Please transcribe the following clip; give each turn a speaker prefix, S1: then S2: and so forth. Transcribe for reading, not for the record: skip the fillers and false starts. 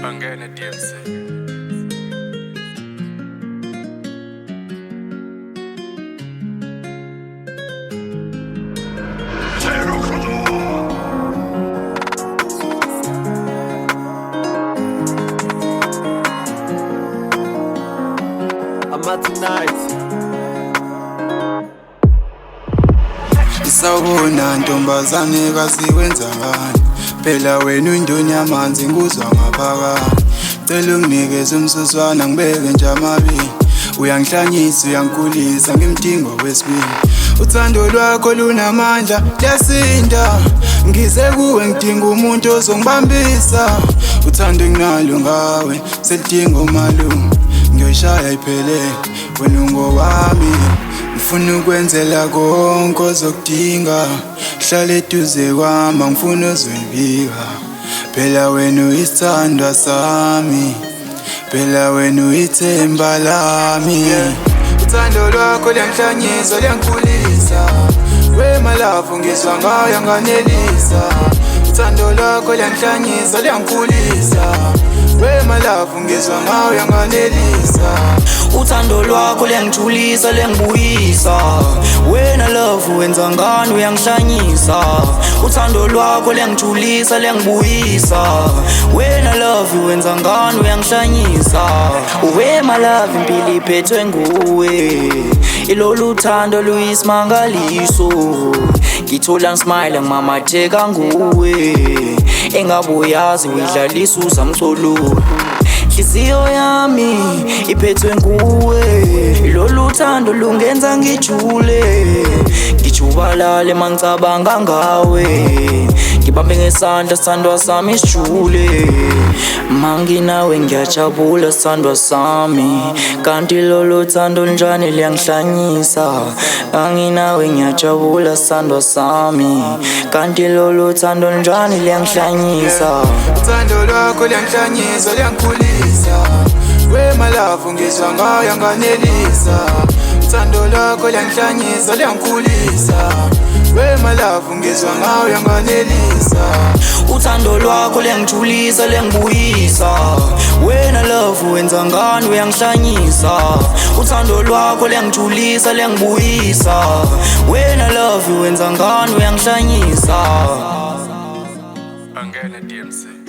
S1: Angena DMC.
S2: AMA-2NYT.
S3: Isawubona ntombazane kaziwenza ngani, phela wena uyindoni yamanzi nguzwa ngaphakathi. Cela unginikeze umsuzwana ngibeke nje amabili, uyangihlanyisa uyangikhulisa ngimdingo wesibili. Uthando lwakho lunamandla liyasinda, ngize kuwe ngidinga umuntu ozongibambisa. Uthando enginalo ngawe selidinga umalume, ngiyoshaya iphelele wena ungowami. Ngifuna ukwenzela konke ozokudinga, hlala eduze kwami angifuni uzwibika. Phela wena uyisithandwa sami, phela wena uyithemba lami. Uthando lwakho liyangihlanyisa liyangikhulisa, wema lapho ngizwa ngayo anganelisa. Uthando lwakho liyangihlanyisa liyangikhulisa, wema lapho ngizwa ngayo anganelisa.
S4: Uthando lwakho liyangijulisa liyangibuyisa, wena love wenza ngani uyangihlanyisa. Uthando lwakho liyangijulisa liyangibuyisa, wena love wenza ngani uyangihlanyisa. Wema love impilo iphethwe nguwe, ilolu thando luyisimangaliso. Ngithola ngismile ngimamatheka nguwe, engabe uyazi uyidlalisa uzamcolo. Inhliziyo yami iphethwe nguwe, lolu thando lungenza ngijule. Ngijubalale mangicabanga ngawe, ngibambe ngesandla sithandwa sami sijule. Manginawe ngiyajabula sithandwa sami, kanti lolu thando njani liyangihlanyisa. Manginawe ngiyajabula sithandwa sami, kanti lolu thando njani liyangihlanyisa.
S3: Uthando lwakho liyangihlanyisa liyangikhulisa, wema lapho ngizwa ngayo anganelisa. Uthando lwakho liyangihlanyisa liyangikhulisa, wema lapho ngizwa ngayo anganelisa.
S4: Uthando lwakho liyangijulisa liyangibuyisa, wena love wenza ngani uyangihlanyisa. Uthando lwakho liyangijulisa liyangibuyisa, wena love wenza ngani uyangihlanyisa.
S1: Angena DMC.